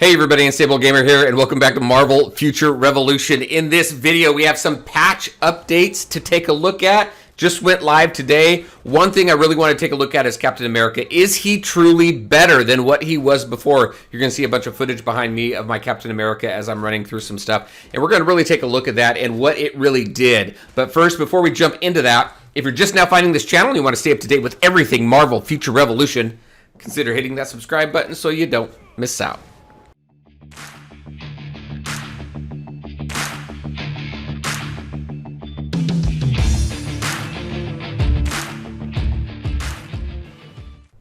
Hey everybody, Unstable Gamer here, and welcome back to Marvel Future Revolution. In this video, we have some patch updates to take a look at. Just went live today. One thing I really want to take a look at is Captain America. Is he truly better than what he was before? You're going to see a bunch of footage behind me of my Captain America as I'm running through some stuff, and we're going to really take a look at that and what it really did. But first, before we jump into that, if you're just now finding this channel and you want to stay up to date with everything Marvel Future Revolution, consider hitting that subscribe button so you don't miss out.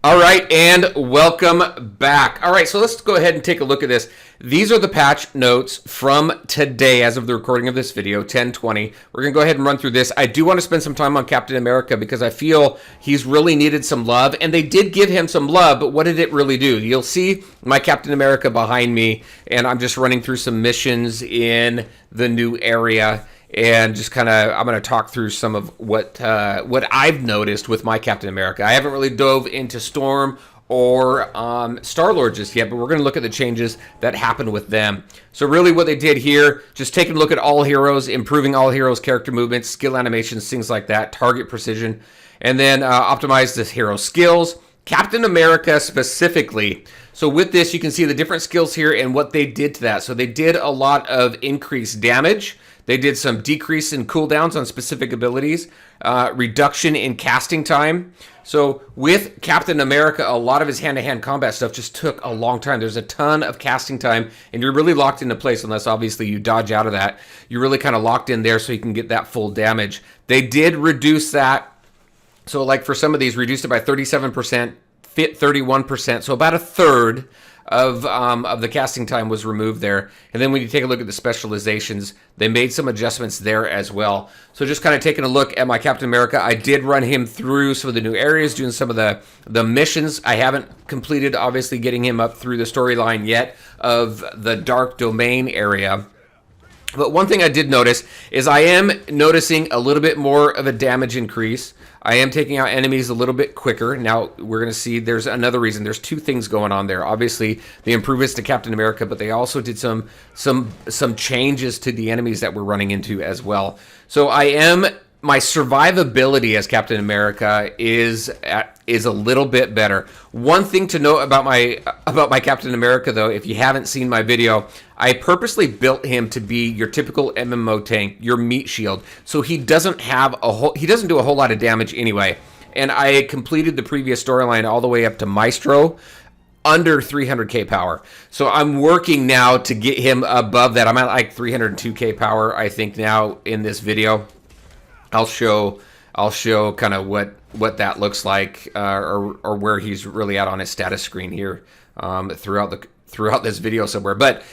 All right, and welcome back. All right, so let's go ahead and take a look at this. These are the patch notes from today as of the recording of this video, 10/20. We're going to go ahead and run through this. I do want to spend some time on Captain America because I feel he's really needed some love, and they did give him some love, but what did it really do? You'll see my Captain America behind me, and I'm just running through some missions in the new area. And just kind of, I'm going to talk through some of what I've noticed with my Captain America. I haven't really dove into Storm or Star-Lord just yet, but we're going to look at the changes that happened with them. So really what they did here, just taking a look at all heroes, improving all heroes' character movements, skill animations, things like that, target precision, and then optimize the hero skills. Captain America specifically. So with this, you can see the different skills here and what they did to that. So they did a lot of increased damage. They did some decrease in cooldowns on specific abilities, reduction in casting time. So with Captain America, a lot of his hand-to-hand combat stuff just took a long time. There's a ton of casting time, and you're really locked into place unless obviously you dodge out of that. You're really kind of locked in there so you can get that full damage. They did reduce that. So like for some of these, reduced it by 37%, fit 31%, so about a third of the casting time was removed there. And then when you take a look at the specializations, they made some adjustments there as well. So just kind of taking a look at my Captain America, I did run him through some of the new areas, doing some of the missions. I haven't completed, obviously, getting him up through the storyline yet of the Dark Domain area. But one thing I did notice is I am noticing a little bit more of a damage increase. I am taking out enemies a little bit quicker. Now, we're going to see there's another reason. There's two things going on there. Obviously, the improvements to Captain America, but they also did some changes to the enemies that we're running into as well. So my survivability as Captain America is a little bit better. One thing to note about my Captain America, though, if you haven't seen my video, I purposely built him to be your typical MMO tank, your meat shield. So he doesn't do a whole lot of damage anyway. And I completed the previous storyline all the way up to Maestro, under 300k power. So I'm working now to get him above that. I'm at like 302k power, I think, now in this video. I'll show kind of what that looks like, or where he's really at on his status screen here throughout this video somewhere. But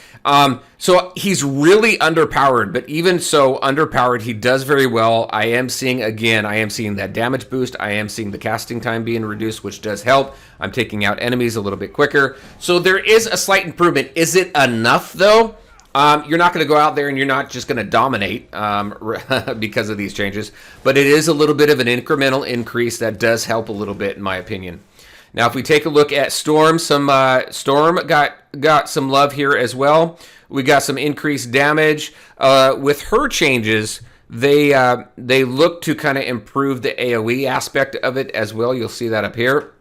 so he's really underpowered, but even so underpowered, he does very well. I am seeing that damage boost. I am seeing the casting time being reduced, which does help. I'm taking out enemies a little bit quicker. So there is a slight improvement. Is it enough though? You're not going to go out there and you're not just going to dominate because of these changes, but it is a little bit of an incremental increase that does help a little bit, in my opinion. Now, if we take a look at Storm, Storm got some love here as well. We got some increased damage with her changes. They look to kind of improve the AOE aspect of it as well. You'll see that up here.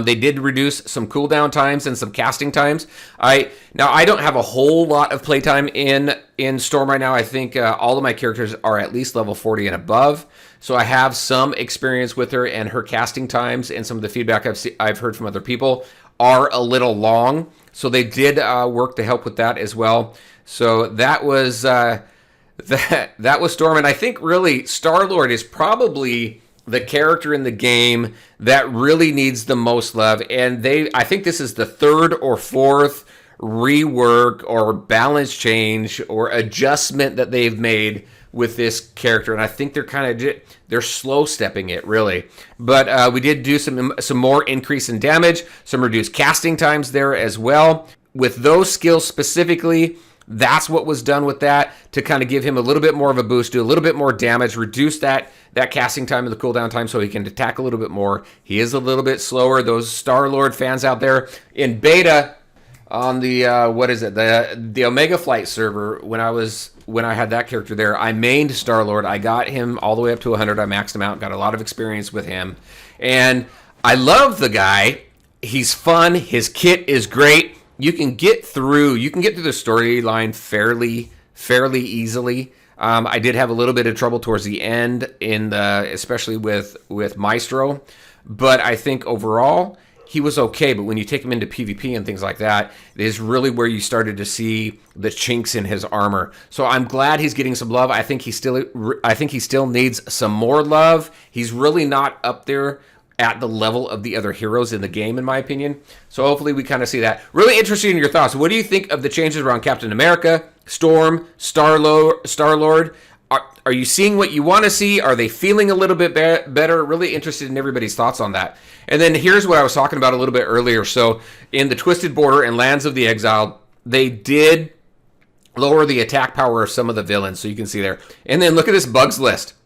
They did reduce some cooldown times and some casting times. I don't have a whole lot of playtime in Storm right now. I think all of my characters are at least level 40 and above. So I have some experience with her, and her casting times and some of the feedback I've heard from other people are a little long. So they did work to help with that as well. So that was that was Storm, and I think really Star-Lord is probably the character in the game that really needs the most love. And I think this is the third or fourth rework or balance change or adjustment that they've made with this character. And I think they're slow stepping it, really. But we did do some more increase in damage, some reduced casting times there as well. With those skills specifically, that's what was done with that, to kind of give him a little bit more of a boost, do a little bit more damage, reduce that casting time and the cooldown time so he can attack a little bit more. He is a little bit slower. Those Star-Lord fans out there in beta, on the what is it, the Omega Flight server, when I had that character there, I mained Star-Lord. I got him all the way up to 100. I maxed him out, got a lot of experience with him, and I love the guy. He's fun. His kit is great. You can get through the storyline fairly easily. I did have a little bit of trouble towards the end, especially with Maestro, but I think overall he was okay. But when you take him into PvP and things like that, it is really where you started to see the chinks in his armor. So I'm glad he's getting some love. I think he still needs some more love. He's really not up there at the level of the other heroes in the game, in my opinion. So hopefully we kind of see that. Really interested in your thoughts. What do you think of the changes around Captain America, Storm, Star-Lord? Are you seeing what you want to see? Are they feeling a little bit better? Really interested in everybody's thoughts on that. And then here's what I was talking about a little bit earlier. So in the Twisted Border and Lands of the Exiled, they did lower the attack power of some of the villains, so you can see there. And then look at this bugs list.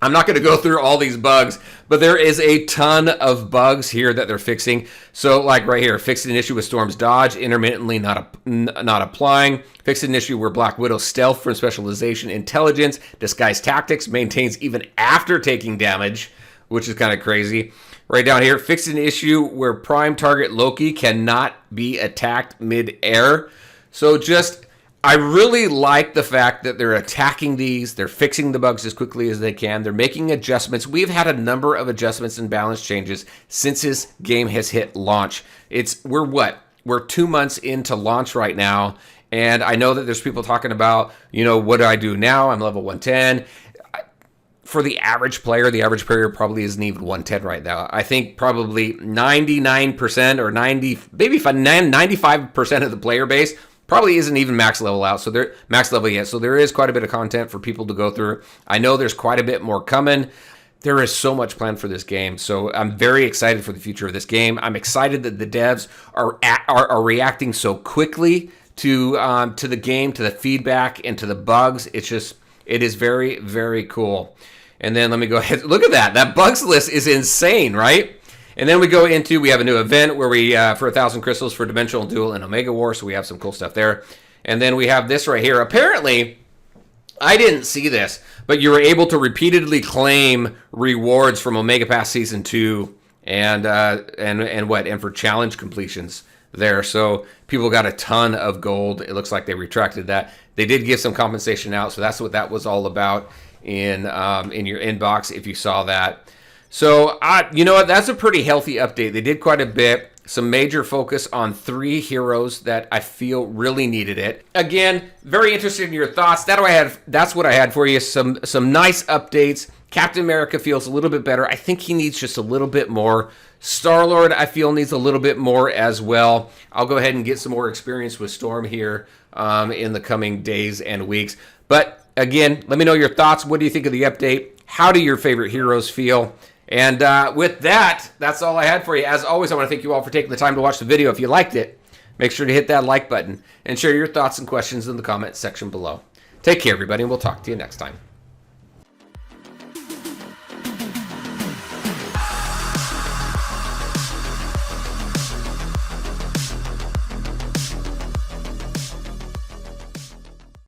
I'm not going to go through all these bugs, but there is a ton of bugs here that they're fixing. So like right here, fixed an issue with Storm's dodge, intermittently not applying. Fixed an issue where Black Widow's stealth from specialization, intelligence, disguise tactics maintains even after taking damage, which is kind of crazy. Right down here, fixed an issue where prime target Loki cannot be attacked mid-air. So I really like the fact that they're attacking these. They're fixing the bugs as quickly as they can. They're making adjustments. We've had a number of adjustments and balance changes since this game has hit launch. We're 2 months into launch right now. And I know that there's people talking about, what do I do now? I'm level 110. For the average player probably isn't even 110 right now. I think probably 99% or 95% of the player base probably isn't even max level out, so they're max level yet. So there is quite a bit of content for people to go through. I know there's quite a bit more coming. There is so much planned for this game, so I'm very excited for the future of this game. I'm excited that the devs are reacting so quickly to the game, to the feedback, and to the bugs. It is very, very cool. And then let me go ahead. Look at that. That bugs list is insane, right? And then we have a new event where we, for 1,000 crystals for Dimensional Duel and Omega War, so we have some cool stuff there. And then we have this right here. Apparently, I didn't see this, but you were able to repeatedly claim rewards from Omega Pass Season 2 and for challenge completions there. So people got a ton of gold. It looks like they retracted that. They did give some compensation out, so that's what that was all about in your inbox if you saw that. So, you know what? That's a pretty healthy update. They did quite a bit. Some major focus on 3 heroes that I feel really needed it. Again, very interested in your thoughts. That's what I had for you. Some nice updates. Captain America feels a little bit better. I think he needs just a little bit more. Star-Lord, I feel, needs a little bit more as well. I'll go ahead and get some more experience with Storm here in the coming days and weeks. But again, let me know your thoughts. What do you think of the update? How do your favorite heroes feel? And with that, that's all I had for you. As always, I want to thank you all for taking the time to watch the video. If you liked it, make sure to hit that like button and share your thoughts and questions in the comments section below. Take care, everybody, and we'll talk to you next time.